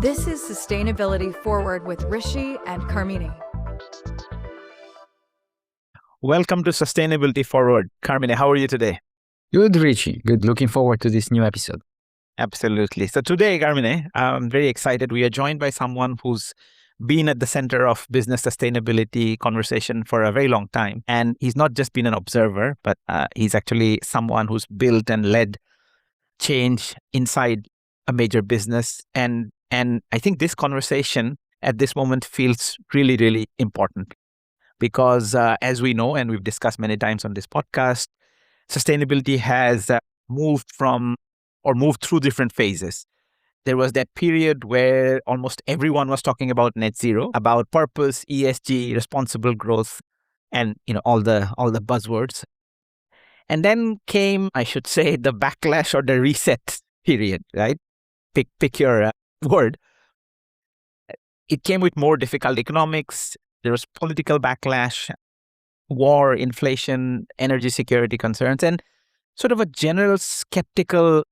This is Sustainability Forward with Rishi and Carmine. Welcome to Sustainability Forward. Carmine, how are you today? Good, Richie. Good. Looking forward to this new episode. Absolutely. So today, Carmine, I'm very excited. We are joined by someone who's been at the center of business sustainability conversation for a very long time. And he's not just been an observer, but he's actually someone who's built and led change inside a major business. And I think this conversation at this moment feels really, really important because as we know, and we've discussed many times on this podcast, sustainability has moved through different phases. There was that period where almost everyone was talking about net zero, about purpose, ESG, responsible growth, and all the buzzwords. And then came, I should say, the backlash or the reset period, right? Pick your word. It came with more difficult economics. There was political backlash, war, inflation, energy security concerns, and sort of a general skeptical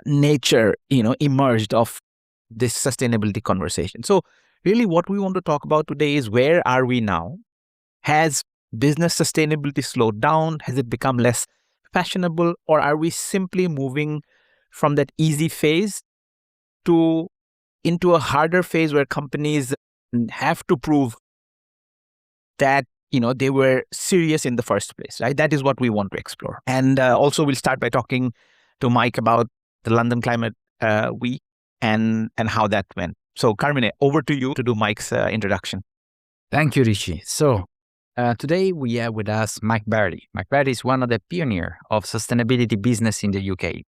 nature, emerged of this sustainability conversation. So really what we want to talk about today is where are we now? Has business sustainability slowed down? Has it become less fashionable? Or are we simply moving from that easy phase into a harder phase where companies have to prove that they were serious in the first place, right? That is what we want to explore. And also we'll start by talking to Mike about the London Climate Week and how that went. So Carmine, over to you to do Mike's introduction. Thank you, Rishi. So today we have with us Mike Barry. Mike Barry is one of the pioneers of sustainability business in the UK.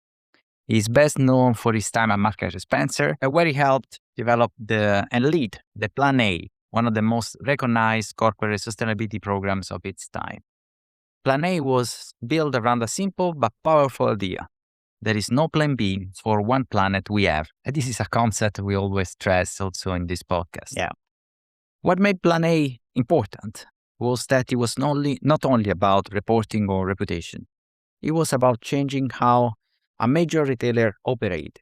He's best known for his time at Marks & Spencer, where he helped develop and lead the Plan A, one of the most recognized corporate sustainability programs of its time. Plan A was built around a simple but powerful idea. There is no plan B for one planet we have. And this is a concept we always stress also in this podcast. Yeah. What made Plan A important was that it was not only about reporting or reputation. It was about changing how a major retailer operates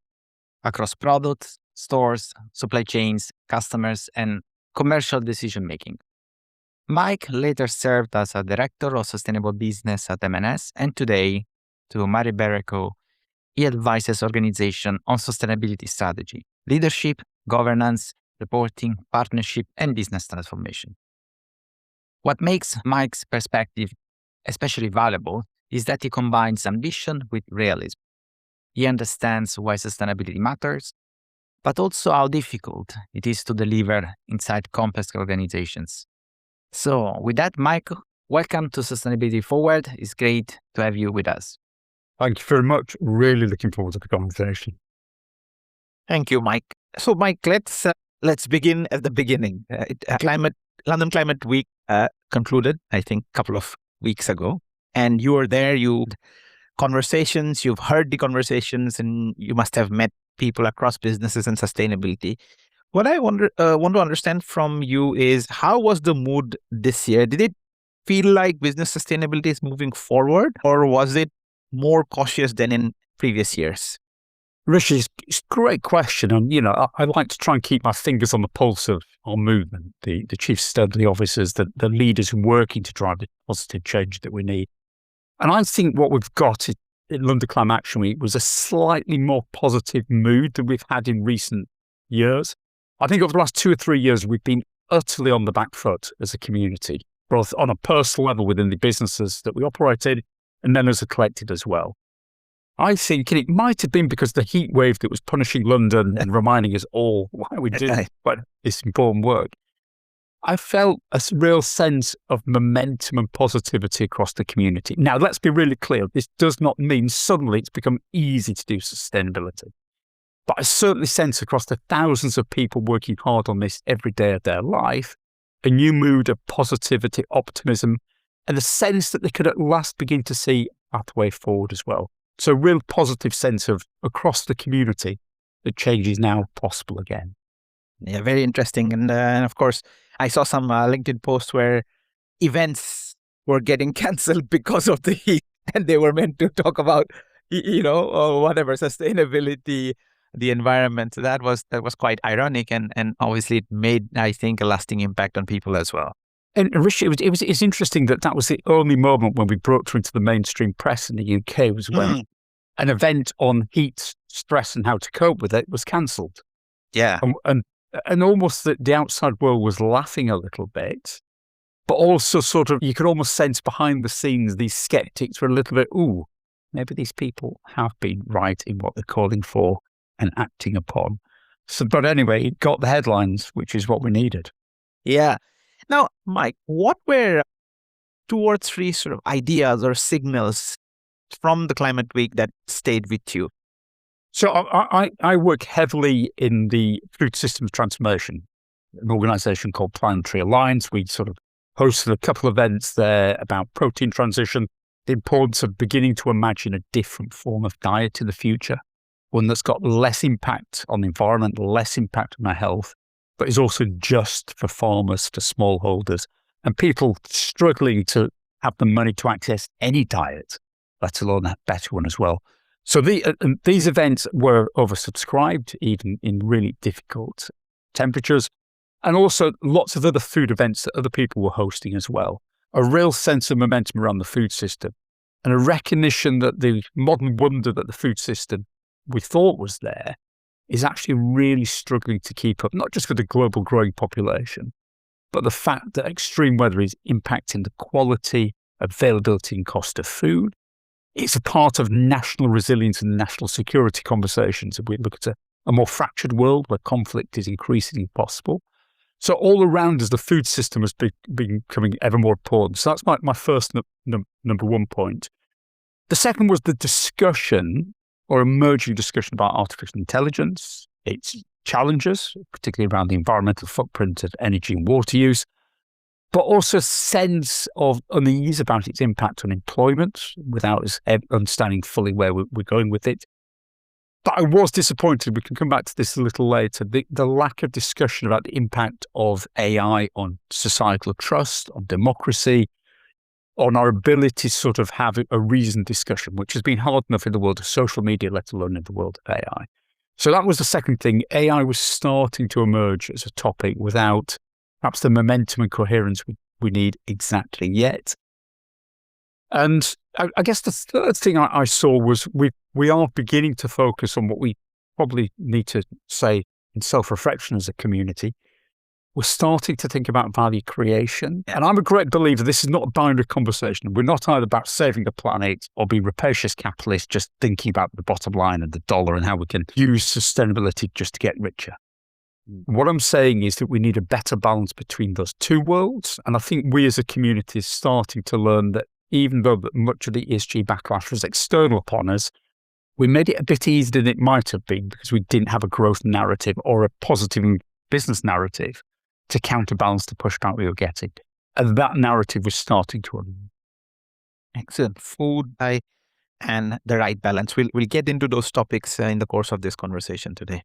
across products, stores, supply chains, customers, and commercial decision-making. Mike later served as a director of sustainable business at M&S, and today, to Mary Bereko, he advises organizations on sustainability strategy, leadership, governance, reporting, partnership, and business transformation. What makes Mike's perspective especially valuable is that he combines ambition with realism. He understands why sustainability matters, but also how difficult it is to deliver inside complex organizations. So with that, Mike, welcome to Sustainability Forward. It's great to have you with us. Thank you very much. Really looking forward to the conversation. Thank you, Mike. So, Mike, let's begin at the beginning. London Climate Week concluded, I think, a couple of weeks ago, and you were there. You've heard the conversations, and you must have met people across businesses and sustainability. What I want to understand from you is, how was the mood this year? Did it feel like business sustainability is moving forward, or was it more cautious than in previous years? Rishi, it's a great question. And, I like to try and keep my fingers on the pulse of our movement, the chief sustainability officers, the leaders working to drive the positive change that we need. And I think what we've got in London Climate Action Week was a slightly more positive mood than we've had in recent years. I think over the last 2 or 3 years, we've been utterly on the back foot as a community, both on a personal level within the businesses that we operate in, and then as a collective as well. I think it might have been because the heat wave that was punishing London and reminding us all why we do this important work. I felt a real sense of momentum and positivity across the community. Now, let's be really clear. This does not mean suddenly it's become easy to do sustainability. But I certainly sense across the thousands of people working hard on this every day of their life, a new mood of positivity, optimism, and a sense that they could at last begin to see a pathway forward as well. So a real positive sense of across the community that change is now possible again. Yeah, very interesting. And of course, I saw some LinkedIn posts where events were getting cancelled because of the heat, and they were meant to talk about, whatever, sustainability, the environment. So that was quite ironic, and obviously it made, I think, a lasting impact on people as well. And Rishi, it's interesting that was the only moment when we broke through into the mainstream press in the UK was when an event on heat, stress, and how to cope with it was cancelled. Yeah. And almost the outside world was laughing a little bit, but also sort of, you could almost sense behind the scenes, these skeptics were a little bit, ooh, maybe these people have been right in what they're calling for and acting upon. So, but anyway, it got the headlines, which is what we needed. Yeah. Now, Mike, what were 2 or 3 sort of ideas or signals from the Climate Week that stayed with you? So I work heavily in the food systems transformation, an organization called Planetary Alliance. We sort of hosted a couple of events there about protein transition, the importance of beginning to imagine a different form of diet in the future, one that's got less impact on the environment, less impact on our health, but is also just for farmers, for smallholders, and people struggling to have the money to access any diet, let alone a better one as well. So these events were oversubscribed, even in really difficult temperatures, and also lots of other food events that other people were hosting as well. A real sense of momentum around the food system, and a recognition that the modern wonder that the food system we thought was there is actually really struggling to keep up, not just with the global growing population, but the fact that extreme weather is impacting the quality, availability, and cost of food. It's a part of national resilience and national security conversations. If we look at a more fractured world where conflict is increasingly possible. So all around us, the food system has been becoming ever more important. So that's my first number one point. The second was the discussion or emerging discussion about artificial intelligence, its challenges, particularly around the environmental footprint of energy and water use, but also a sense of unease about its impact on employment without us understanding fully where we're going with it. But I was disappointed, we can come back to this a little later, the lack of discussion about the impact of AI on societal trust, on democracy, on our ability to sort of have a reasoned discussion, which has been hard enough in the world of social media, let alone in the world of AI. So that was the second thing. AI was starting to emerge as a topic without perhaps the momentum and coherence we need exactly yet. And I guess the third thing I saw was we are beginning to focus on what we probably need to say in self-reflection as a community. We're starting to think about value creation. And I'm a great believer this is not a binary conversation. We're not either about saving the planet or being rapacious capitalists just thinking about the bottom line and the dollar and how we can use sustainability just to get richer. What I'm saying is that we need a better balance between those two worlds. And I think we as a community are starting to learn that even though much of the ESG backlash was external upon us, we made it a bit easier than it might have been because we didn't have a growth narrative or a positive business narrative to counterbalance the pushback we were getting. And that narrative was starting to unfold. Excellent. Food, and the right balance. We'll get into those topics in the course of this conversation today.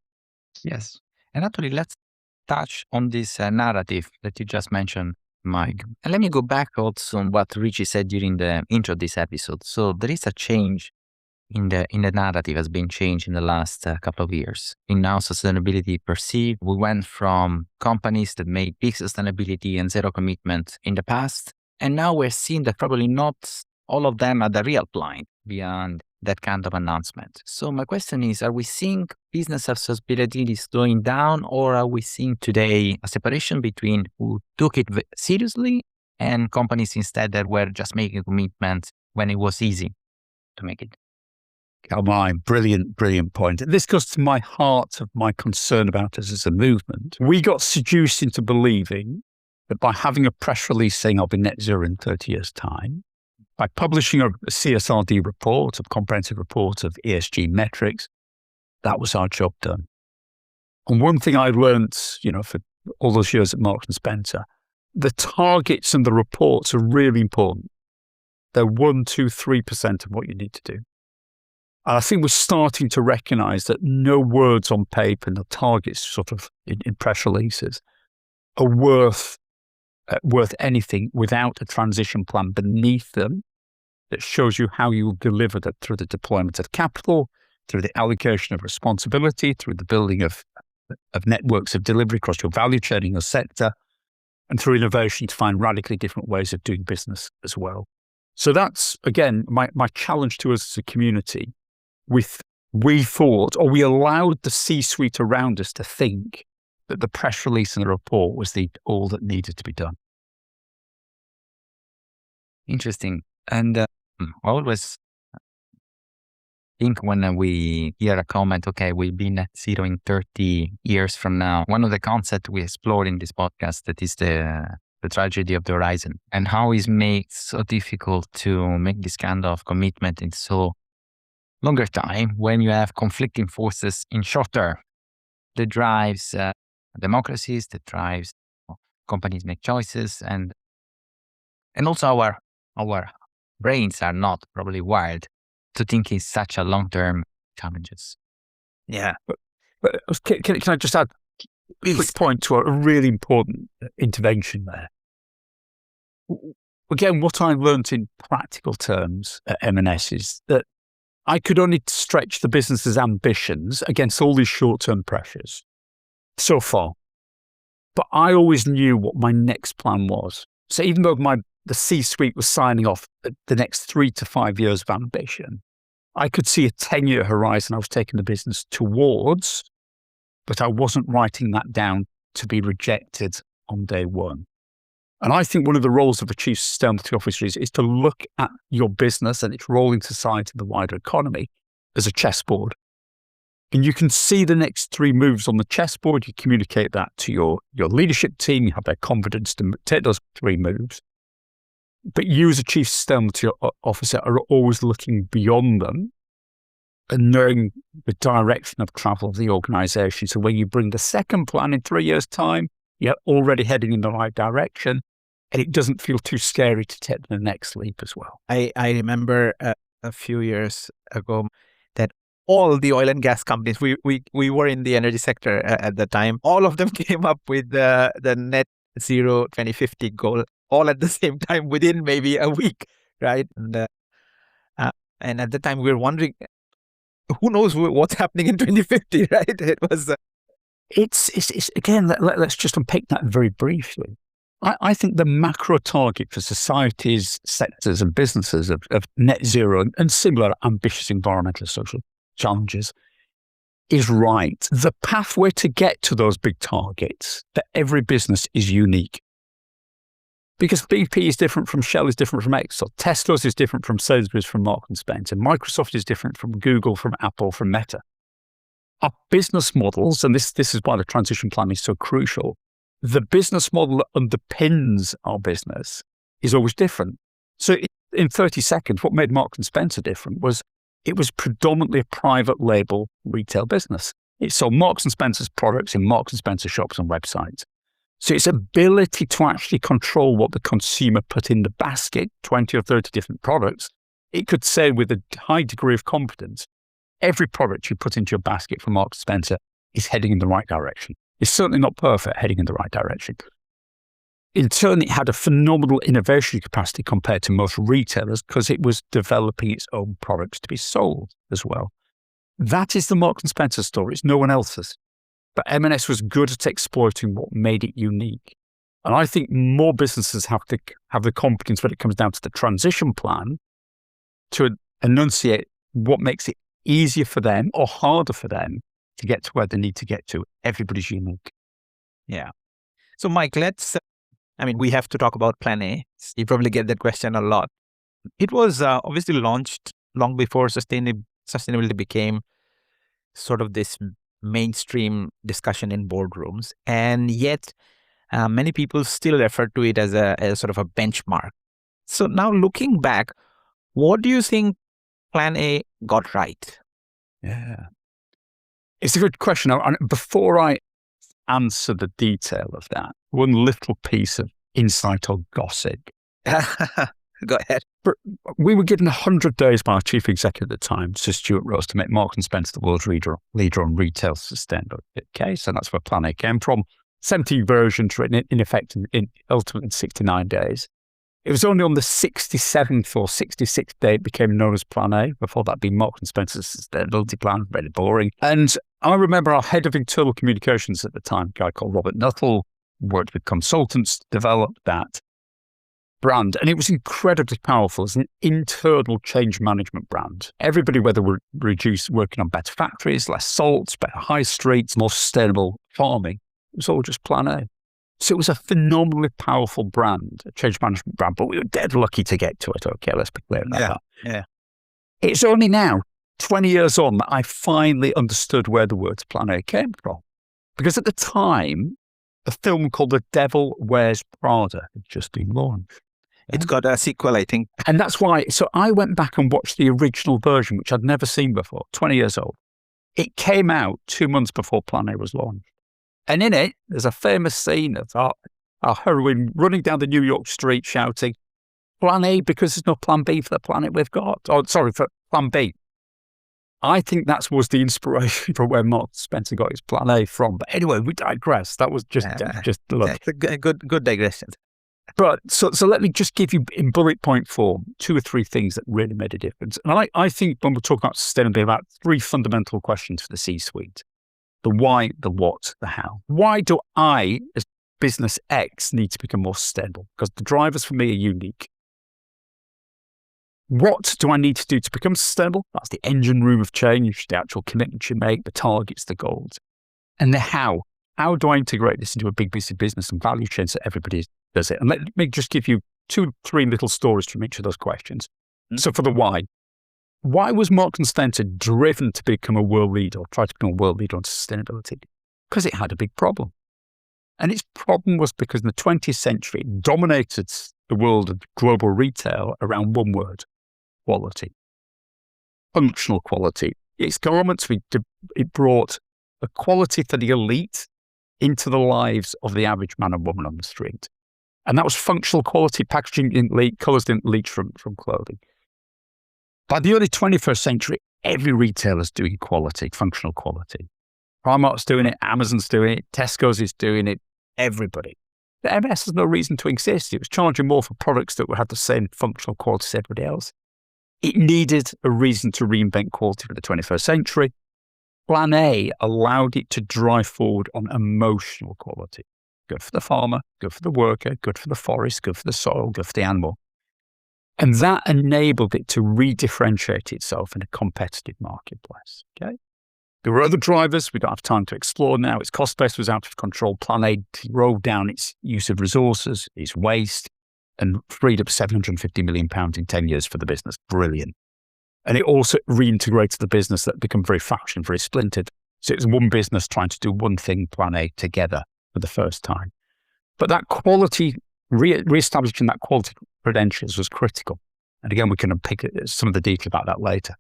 Yes. And actually, let's touch on this narrative that you just mentioned, Mike. And let me go back also on what Richie said during the intro of this episode. So there is a change in the narrative has been changed in the last couple of years. In now sustainability perceived, we went from companies that made big sustainability and zero commitment in the past, and now we're seeing that probably not all of them are the real blind beyond that kind of announcement. So my question is, are we seeing business sustainability slowing down, or are we seeing today a separation between who took it seriously and companies instead that were just making a commitment when it was easy to make it? Carmine, brilliant point. This goes to my heart of my concern about us as a movement. We got seduced into believing that by having a press release saying I'll be net zero in 30 years' time, by publishing a CSRD report, a comprehensive report of ESG metrics, that was our job done. And one thing I learned, for all those years at Marks and Spencer, the targets and the reports are really important. They're 1%, 2%, 3% of what you need to do. And I think we're starting to recognize that no words on paper, no targets sort of in press releases are worth anything without a transition plan beneath them that shows you how you will deliver that through the deployment of capital, through the allocation of responsibility, through the building of networks of delivery across your value chain in your sector, and through innovation to find radically different ways of doing business as well. So that's, again, my challenge to us as a community. We thought, or we allowed the C-suite around us to think that the press release and the report was all that needed to be done. Interesting. And I always think when we hear a comment, okay, we'll be net zero in 30 years from now. One of the concepts we explore in this podcast that is the tragedy of the horizon, and how it makes so difficult to make this kind of commitment in so longer time when you have conflicting forces in short term that drives democracies, that drives companies make choices, and also our brains are not probably wired to think in such a long-term challenges. Yeah. But can I just add a quick point to a really important intervention there? Again, what I learned in practical terms at M&S is that I could only stretch the business's ambitions against all these short-term pressures so far. But I always knew what my next plan was. So even though the C-suite was signing off the next 3 to 5 years of ambition, I could see a 10-year horizon I was taking the business towards, but I wasn't writing that down to be rejected on day one. And I think one of the roles of a chief sustainability officer is to look at your business and its role in society and the wider economy as a chessboard. And you can see the next 3 moves on the chessboard. You communicate that to your leadership team. You have their confidence to take those 3 moves. But you as a chief sustainability officer are always looking beyond them and knowing the direction of travel of the organization. So when you bring the second plan in 3 years' time, you're already heading in the right direction, and it doesn't feel too scary to take the next leap as well. I remember a few years ago that all the oil and gas companies, we were in the energy sector at the time, all of them came up with the net zero 2050 goal all at the same time within maybe a week, right? And at the time we were wondering, who knows what's happening in 2050, right? It was... It's again, let's just unpick that very briefly. I think the macro target for societies, sectors and businesses of net zero and similar ambitious environmental and social challenges is right. The pathway to get to those big targets for every business is unique. Because BP is different from Shell, is different from Exxon. Tesla's is different from Sainsbury's, from Marks and Spencer. Microsoft is different from Google, from Apple, from Meta. Our business models, and this is why the transition plan is so crucial, the business model that underpins our business is always different. So in 30 seconds, what made Marks and Spencer different was it was predominantly a private label retail business. It sold Marks and Spencer's products in Marks and Spencer shops and websites. So its ability to actually control what the consumer put in the basket, 20 or 30 different products, it could say with a high degree of confidence, every product you put into your basket from Marks and Spencer is heading in the right direction. It's certainly not perfect, heading in the right direction. In turn, it had a phenomenal innovation capacity compared to most retailers because it was developing its own products to be sold as well. That is the Marks and Spencer story. It's no one else's. But M&S was good at exploiting what made it unique. And I think more businesses have to have the competence when it comes down to the transition plan to enunciate what makes it easier for them or harder for them to get to where they need to get to. Everybody's unique. Yeah. So Mike, we have to talk about Plan A. You probably get that question a lot. It was obviously launched long before sustainability became sort of this mainstream discussion in boardrooms. And yet many people still refer to it as a sort of a benchmark. So now looking back, what do you think Plan A got right? Yeah. It's a good question. Before I answer the detail of that, one little piece of insight or gossip. Go ahead. We were given 100 days by our chief executive at the time, Sir Stuart Rose, to make Marks and Spencer the world's leader on retail sustainability. Okay, so that's where Plan A came from. 17 versions written in effect in ultimately 69 days. It was only on the 67th or 66th day it became known as Plan A. Before that, being Marks and Spencer's sustainability plan, very boring. And I remember our head of internal communications at the time, a guy called Robert Nuttall, worked with consultants to develop that brand. And it was incredibly powerful as an internal change management brand. Everybody, whether we're working on better factories, less salts, better high streets, more sustainable farming, it was all just Plan A. So it was a phenomenally powerful brand, a change management brand, but we were dead lucky to get to it. Okay, let's be clear about that. Yeah. It's only now, 20 years on, that I finally understood where the words Plan A came from. Because at the time, a film called The Devil Wears Prada had just been launched. It's got a sequel, I think. And that's why, so I went back and watched the original version, which I'd never seen before, 20 years old. It came out 2 months before Plan A was launched. And in it, there's a famous scene of our heroine running down the New York street shouting, Plan A, because there's no Plan B for the planet we've got. Oh, sorry, for Plan B. I think that was the inspiration for where Mark Spencer got his Plan A from. But anyway, we digress. That was just look. It's a good digression. But so let me just give you in bullet point form 2 or 3 things that really made a difference. And I think when we talk about sustainability, about 3 fundamental questions for the C-suite. The why, the what, the how. Why do I, as business X, need to become more sustainable? Because the drivers for me are unique. What do I need to do to become sustainable? That's the engine room of change, the actual commitments you make, the targets, the goals. And the how. How do I integrate this into a big piece of business and value chain so everybody does it? And let me just give you 2, 3 little stories from each of those questions. So for the why was Marks and Spencer driven to become a world leader or try to become a world leader on sustainability? Because it had a big problem. And its problem was because in the 20th century, it dominated the world of global retail around one word: quality. Functional quality. Its garments, it brought a quality for the elite into the lives of the average man and woman on the street. And that was functional quality. Packaging didn't leak, colours didn't leak from clothing. By the early 21st century, every retailer is doing quality, functional quality. Primark's doing it, Amazon's doing it, Tesco's is doing it, everybody. The MS has no reason to exist. It was charging more for products that would have the same functional quality as everybody else. It needed a reason to reinvent quality for the 21st century. Plan A allowed it to drive forward on emotional quality. Good for the farmer, good for the worker, good for the forest, good for the soil, good for the animal. And that enabled it to redifferentiate itself in a competitive marketplace. Okay. There were other drivers we don't have time to explore now. Its cost base was out of control. Plan A rolled down its use of resources, its waste, and freed up £750 million in 10 years for the business. Brilliant. And it also reintegrated the business that had become very fractured, very splintered. So it was one business trying to do one thing, Plan A, together for the first time. But that quality, re-establishing that quality credentials was critical. And again, we can unpick some of the detail about that later.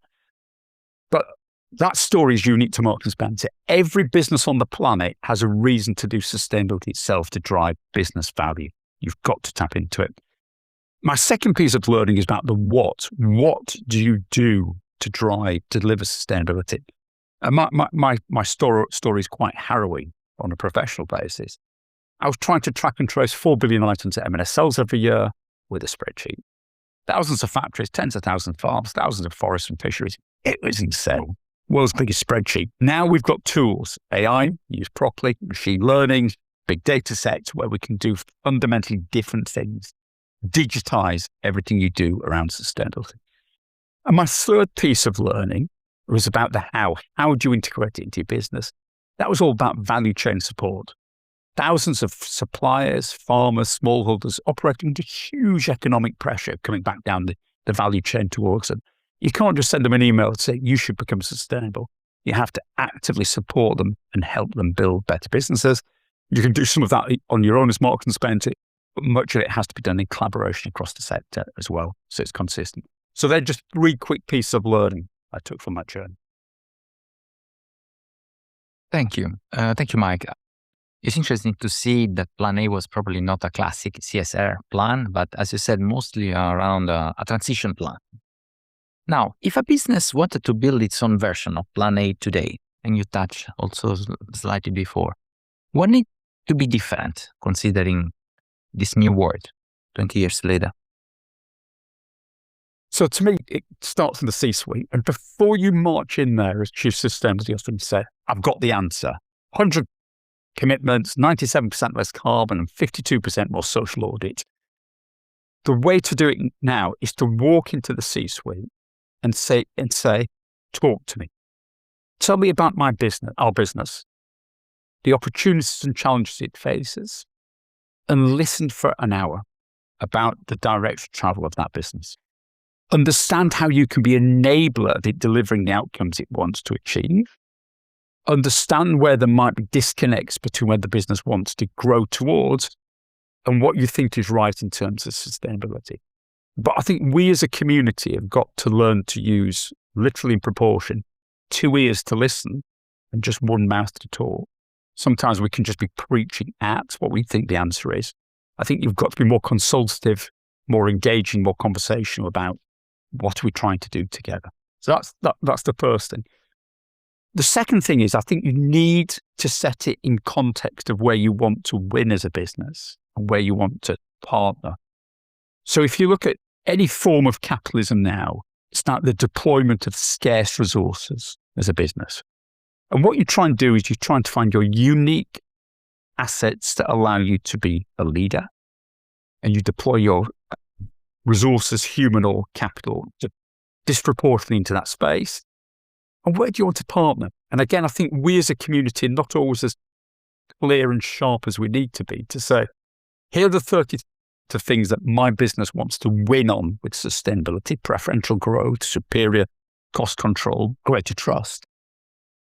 But that story is unique to Marks and Spencer. Every business on the planet has a reason to do sustainability itself to drive business value. You've got to tap into it. My second piece of learning is about the what. What do you do to deliver sustainability? And my story is quite harrowing on a professional basis. I was trying to track and trace 4 billion items that M&S sells every year with a spreadsheet. Thousands of factories, tens of thousands of farms, thousands of forests and fisheries. It was insane. World's biggest spreadsheet. Now we've got tools, AI, used properly, machine learning, big data sets where we can do fundamentally different things. Digitize everything you do around sustainability. And my third piece of learning was about the how. How do you integrate it into your business? That was all about value chain support. Thousands of suppliers, farmers, smallholders operating under huge economic pressure coming back down the value chain towards them. You can't just send them an email and say, you should become sustainable. You have to actively support them and help them build better businesses. You can do some of that on your own as Marks and Spencer, but much of it has to be done in collaboration across the sector as well, so it's consistent. So they're just 3 quick pieces of learning I took from that journey. Thank you. Thank you, Mike. It's interesting to see that Plan A was probably not a classic CSR plan, but as you said, mostly around a transition plan. Now, if a business wanted to build its own version of Plan A today, and you touched also slightly before, what needs to be different considering this new world 20 years later? So to me, it starts in the C-suite. And before you march in there as chief sustainability officer and say, I've got the answer, 100 commitments, 97% less carbon and 52% more social audit. The way to do it now is to walk into the C-suite and say, talk to me. Tell me about my business, our business, the opportunities and challenges it faces, and listen for an hour about the direction of travel of that business. Understand how you can be an enabler of it delivering the outcomes it wants to achieve. Understand where there might be disconnects between where the business wants to grow towards and what you think is right in terms of sustainability. But I think we as a community have got to learn to use, literally in proportion, 2 ears to listen and just one mouth to talk. Sometimes we can just be preaching at what we think the answer is. I think you've got to be more consultative, more engaging, more conversational about what are we trying to do together. So that's the first thing. The second thing is I think you need to set it in context of where you want to win as a business and where you want to partner. So if you look at any form of capitalism now, it's not the deployment of scarce resources as a business. And what you try and do is you're trying to find your unique assets that allow you to be a leader, and you deploy your resources, human or capital, disproportionately into that space. And where do you want to partner? And again, I think we as a community are not always as clear and sharp as we need to be to say, here are the 30 things that my business wants to win on with sustainability, preferential growth, superior cost control, greater trust.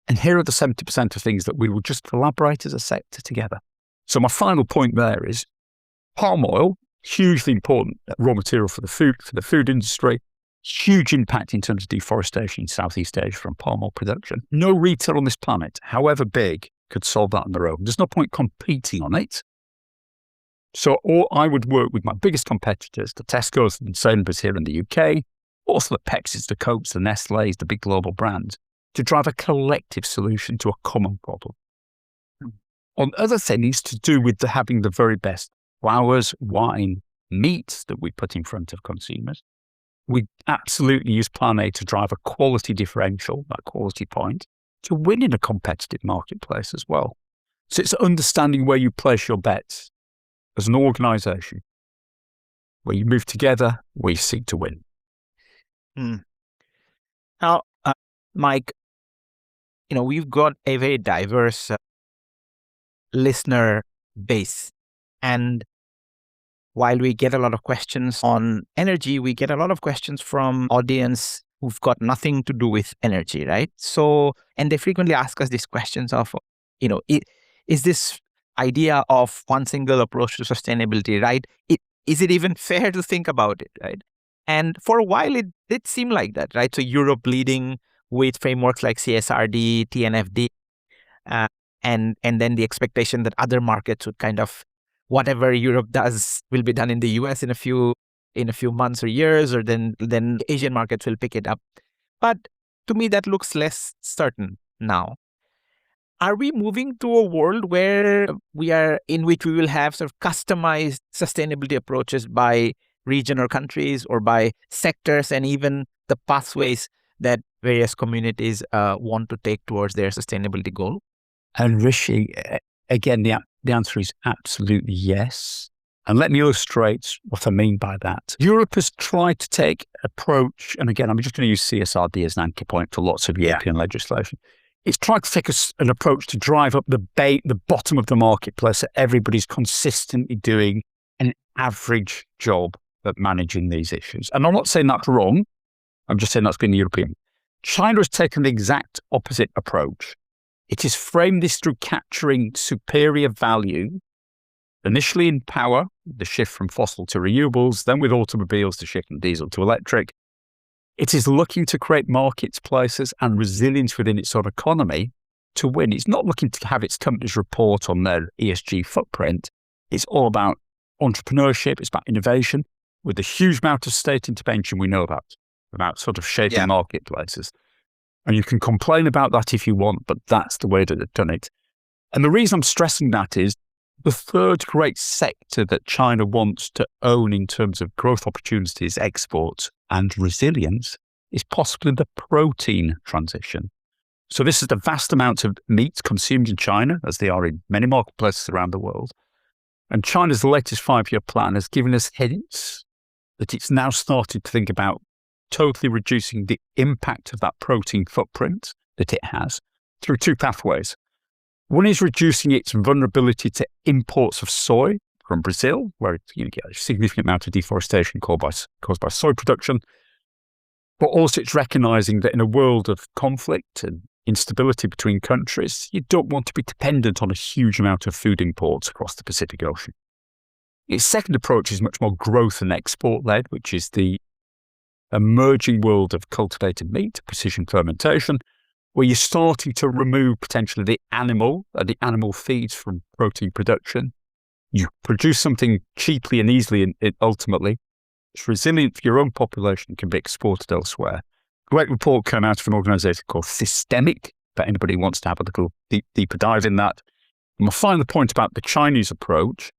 And here are the 70% of things that we will just collaborate as a sector together. So my final point there is palm oil, hugely important raw material for the food industry, huge impact in terms of deforestation in Southeast Asia from palm oil production. No retailer on this planet, however big, could solve that on their own. There's no point competing on it. So I would work with my biggest competitors, the Tesco's and Sainsbury's here in the UK, also the Pepsi's, the Cokes, the Nestle's, the big global brands, to drive a collective solution to a common problem. On other things to do with having the very best flowers, wine, meats that we put in front of consumers, we absolutely use Plan A to drive a quality differential, that quality point, to win in a competitive marketplace as well. So it's understanding where you place your bets as an organisation. Where you move together, we seek to win. Now, Mike, we've got a very diverse listener base. And while we get a lot of questions on energy, we get a lot of questions from audience who've got nothing to do with energy, right? So, and they frequently ask us these questions of, is this idea of one single approach to sustainability, right? Is it even fair to think about it, right? And for a while, it did seem like that, right? So Europe leading with frameworks like CSRD, TNFD, and then the expectation that other markets would kind of, whatever Europe does will be done in the US in a few months or years, or then Asian markets will pick it up. But to me, that looks less certain now. Are we moving to a world in which we will have sort of customized sustainability approaches by region or countries or by sectors, and even the pathways that various communities want to take towards their sustainability goal? And Rishi, again, the answer is absolutely yes. And let me illustrate what I mean by that. Europe has tried to take approach, and again, I'm just going to use CSRD as an anchor point for lots of European legislation. It's tried to take an approach to drive up the bottom of the marketplace, that everybody's consistently doing an average job at managing these issues. And I'm not saying that's wrong. I'm just saying that's been European. China has taken the exact opposite approach. It has framed this through capturing superior value, initially in power, the shift from fossil to renewables, then with automobiles, the shift from diesel to electric. It is looking to create marketplaces and resilience within its own economy to win. It's not looking to have its companies report on their ESG footprint. It's all about entrepreneurship. It's about innovation with the huge amount of state intervention we know about sort of shaping marketplaces. And you can complain about that if you want, but that's the way that they've done it. And the reason I'm stressing that is the third great sector that China wants to own in terms of growth opportunities, exports, and resilience is possibly the protein transition. So this is the vast amounts of meat consumed in China, as they are in many marketplaces around the world. And China's latest 5-year plan has given us hints that it's now started to think about totally reducing the impact of that protein footprint that it has through 2 pathways. One is reducing its vulnerability to imports of soy from Brazil, where you get a significant amount of deforestation caused by soy production. But also it's recognizing that in a world of conflict and instability between countries, you don't want to be dependent on a huge amount of food imports across the Pacific Ocean. Its second approach is much more growth and export-led, which is the emerging world of cultivated meat, precision fermentation, where you're starting to remove potentially the animal feeds from protein production. You produce something cheaply and easily and ultimately it's resilient for your own population, can be exported elsewhere. Great report came out of an organization called Systemic, if anybody wants to have a little deeper dive in that. And my final point about the Chinese approach,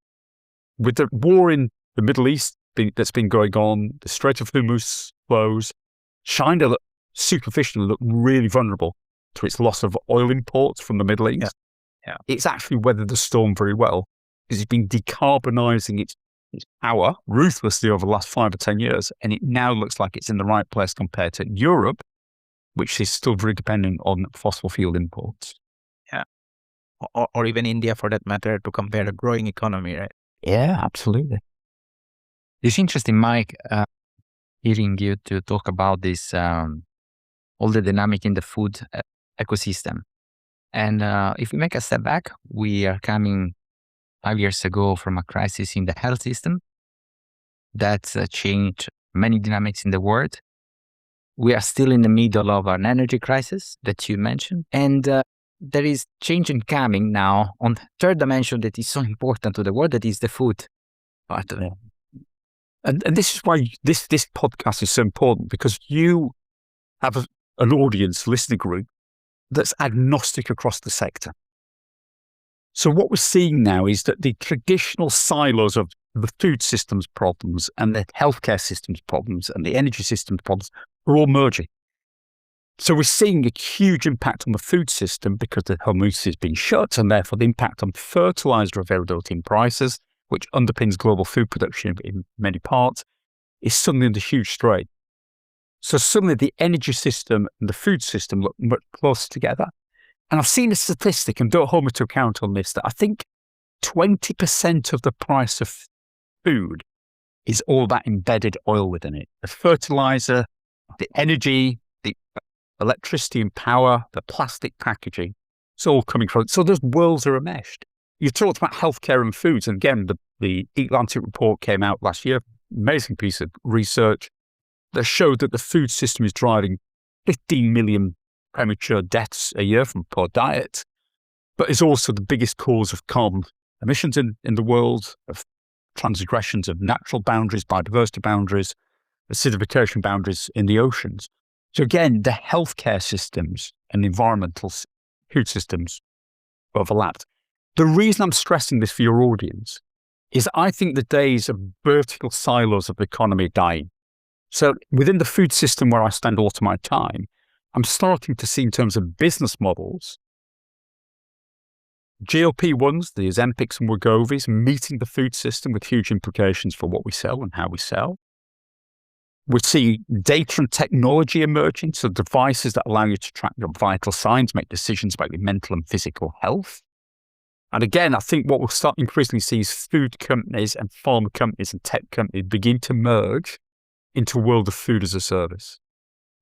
with the war in the Middle East that's been going on, the Strait of Hormuz flows, China superficially looked really vulnerable to its loss of oil imports from the Middle East. Yeah. It's actually weathered the storm very well because it's been decarbonising its power ruthlessly over the last 5 or 10 years, and it now looks like it's in the right place compared to Europe, which is still very dependent on fossil fuel imports. Yeah. Or even India, for that matter, to compare a growing economy, right? Yeah, absolutely. It's interesting, Mike, hearing you to talk about this, all the dynamic in the food ecosystem. And if we make a step back, we are coming 5 years ago from a crisis in the health system that changed many dynamics in the world. We are still in the middle of an energy crisis that you mentioned. And there is change in coming now on the third dimension that is so important to the world, that is the food part of it. And this is why this podcast is so important, because you have an audience, listener group, that's agnostic across the sector. So what we're seeing now is that the traditional silos of the food systems problems and the healthcare systems problems and the energy systems problems are all merging. So we're seeing a huge impact on the food system because the Hormuz has been shut, and therefore the impact on fertilizer availability and prices, which underpins global food production in many parts, is suddenly under huge strain. So suddenly the energy system and the food system look much closer together. And I've seen a statistic, and don't hold me to account on this, that I think 20% of the price of food is all that embedded oil within it. The fertilizer, the energy, the electricity and power, the plastic packaging, it's all coming from it. So those worlds are enmeshed. You talked about healthcare and foods, and again, the Atlantic report came out last year, amazing piece of research that showed that the food system is driving 15 million premature deaths a year from poor diet, but is also the biggest cause of carbon emissions in the world, of transgressions of natural boundaries, biodiversity boundaries, acidification boundaries in the oceans. So again, the healthcare systems and environmental food systems overlapped. The reason I'm stressing this for your audience is I think the days of vertical silos of the economy are dying. So within the food system where I spend a lot of my time, I'm starting to see in terms of business models, GLP-1s, the Ozempics and Wegovy's, meeting the food system with huge implications for what we sell and how we sell. We see data and technology emerging, so devices that allow you to track your vital signs, make decisions about your mental and physical health. And again, I think what we'll start increasingly see is food companies and pharma companies and tech companies begin to merge into a world of food as a service,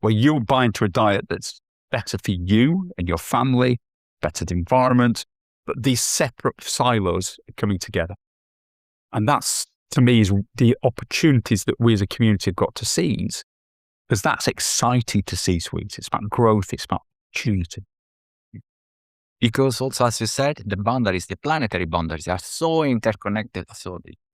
where you buy into a diet that's better for you and your family, better the environment, but these separate silos are coming together. And that's, to me, is the opportunities that we as a community have got to seize, because that's exciting to C-suite. It's about growth, it's about opportunity. Because also, as you said, the boundaries, the planetary boundaries are so interconnected.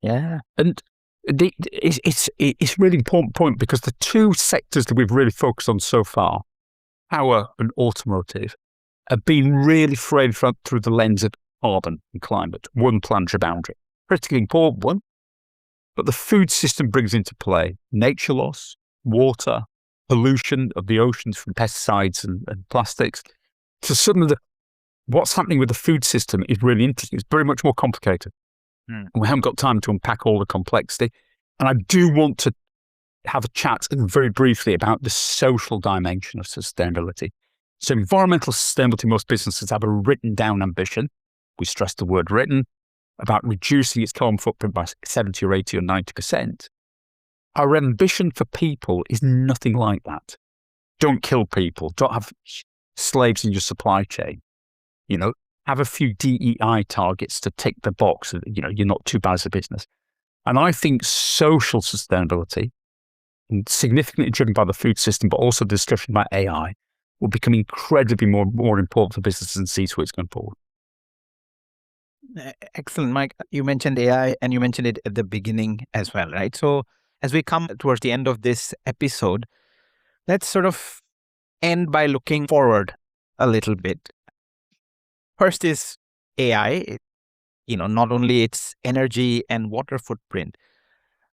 Yeah. And it's really important point, because the two sectors that we've really focused on so far, power and automotive, have been really framed through the lens of carbon and climate, one planetary boundary. Critically important one. But the food system brings into play nature loss, water, pollution of the oceans from pesticides and plastics. So suddenly what's happening with the food system is really interesting. It's very much more complicated. We haven't got time to unpack all the complexity. And I do want to have a chat very briefly about the social dimension of sustainability. So environmental sustainability, most businesses have a written down ambition. We stress the word written, about reducing its carbon footprint by 70 or 80 or 90%. Our ambition for people is nothing like that. Don't kill people. Don't have slaves in your supply chain. Have a few DEI targets to tick the box that, you're not too bad as a business. And I think social sustainability, significantly driven by the food system, but also the discussion about AI, will become incredibly more important for businesses and C-suites going forward. Excellent, Mike. You mentioned AI and you mentioned it at the beginning as well, right? So as we come towards the end of this episode, let's sort of end by looking forward a little bit. First is AI, not only its energy and water footprint,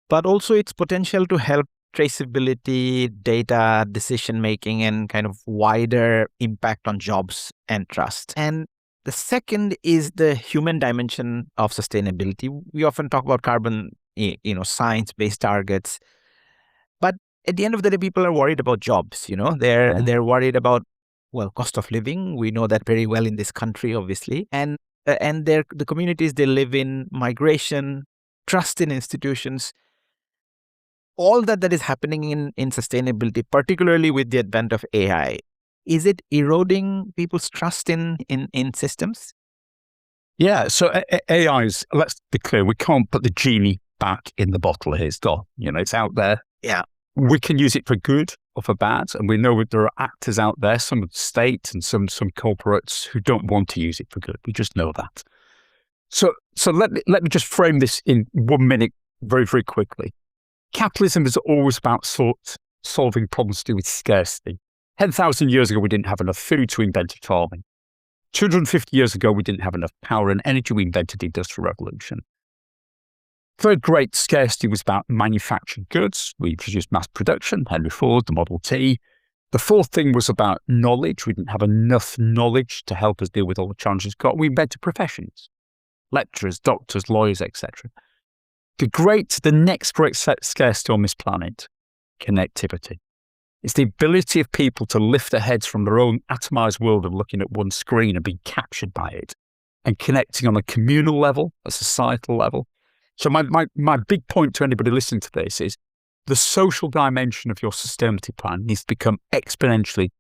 but also its potential to help traceability, data, decision-making, and kind of wider impact on jobs and trust. And the second is the human dimension of sustainability. We often talk about carbon, science-based targets, but at the end of the day, people are worried about jobs. They're worried about, cost of living. We know that very well in this country, obviously, and the communities they live in, migration, trust in institutions. All that is happening in sustainability, particularly with the advent of AI, is it eroding people's trust in systems? Yeah, so AI is, let's be clear, we can't put the genie back in the bottle here. It's gone. It's out there. Yeah. We can use it for good or for bad. And we know that there are actors out there, some of the state and some corporates who don't want to use it for good. We just know that. So let me just frame this in 1 minute very, very quickly. Capitalism is always about solving problems to do with scarcity. 10,000 years ago, we didn't have enough food, so we invented farming. 250 years ago, we didn't have enough power and energy, we invented the Industrial Revolution. Third great scarcity was about manufactured goods. We introduced mass production, Henry Ford, the Model T. The fourth thing was about knowledge. We didn't have enough knowledge to help us deal with all the challenges we've got. We invented professions, lecturers, doctors, lawyers, etc. The next great scarcity on this planet, connectivity. It's the ability of people to lift their heads from their own atomized world of looking at one screen and being captured by it and connecting on a communal level, a societal level. So my big point to anybody listening to this is the social dimension of your sustainability plan needs to become exponentially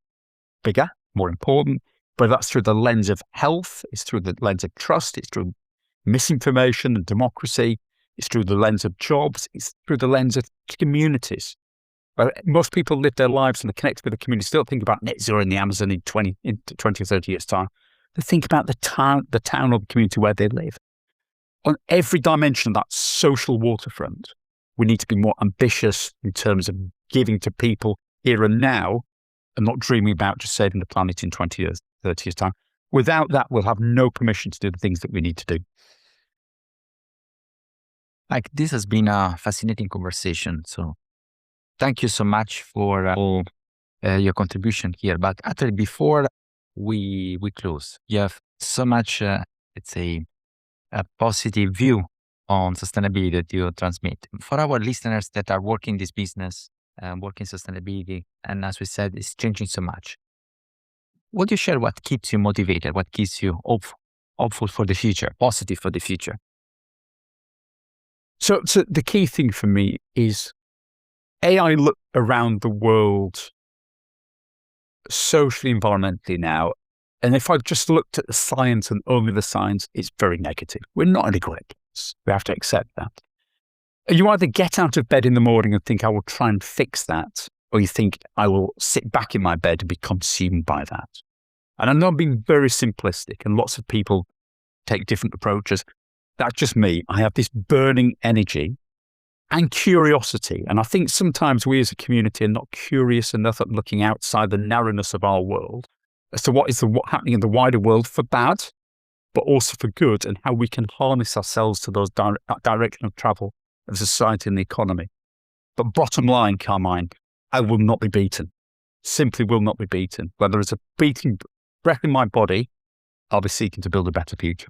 bigger, more important, but that's through the lens of health, it's through the lens of trust, it's through misinformation and democracy, it's through the lens of jobs, it's through the lens of communities. Most people live their lives and are connected with the community. Still think about net zero in the Amazon in 20 or 30 years' time. They think about the town or the community where they live. On every dimension of that social waterfront, we need to be more ambitious in terms of giving to people here and now and not dreaming about just saving the planet in 20 years, 30 years' time. Without that, we'll have no permission to do the things that we need to do. Like, this has been a fascinating conversation. So thank you so much for all your contribution here. But actually, before we close, you have so much, let's say, a positive view on sustainability that you transmit. For our listeners that are working this business, working sustainability, and as we said, it's changing so much. Would you share what keeps you motivated? What keeps you hopeful for the future, positive for the future? So the key thing for me is AI look around the world socially, environmentally now. And if I've just looked at the science and only the science, it's very negative. We're not in a great place. We have to accept that. And you either get out of bed in the morning and think, I will try and fix that, or you think, I will sit back in my bed and be consumed by that. And I know I'm being very simplistic, and lots of people take different approaches. That's just me. I have this burning energy and curiosity. And I think sometimes we as a community are not curious enough at looking outside the narrowness of our world as to what is happening in the wider world for bad, but also for good, and how we can harness ourselves to those direction of travel of society and the economy. But bottom line, Carmine, I will not be beaten. Simply will not be beaten. Whether it's a beating breath in my body, I'll be seeking to build a better future.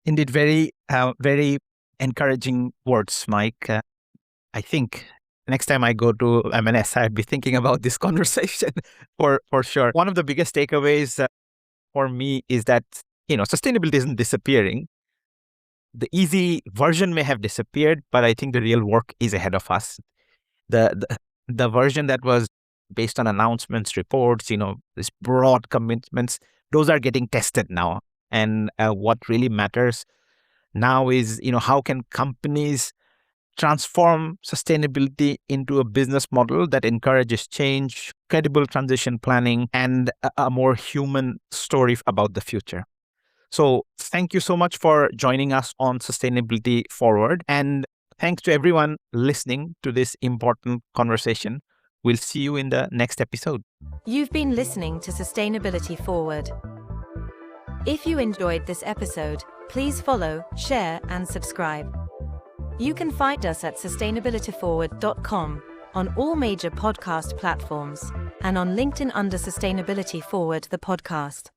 Indeed, very, very encouraging words, Mike. I think next time I go to M&S, I'd be thinking about this conversation for sure. One of the biggest takeaways for me is that, sustainability isn't disappearing. The easy version may have disappeared, but I think the real work is ahead of us. The version that was based on announcements, reports, these broad commitments, those are getting tested now. And what really matters now is, how can companies transform sustainability into a business model that encourages change, credible transition planning, and a more human story about the future. So thank you so much for joining us on Sustainability Forward. And thanks to everyone listening to this important conversation. We'll see you in the next episode. You've been listening to Sustainability Forward. If you enjoyed this episode, please follow, share, and subscribe. You can find us at sustainabilityforward.com, on all major podcast platforms, and on LinkedIn under Sustainability Forward, the podcast.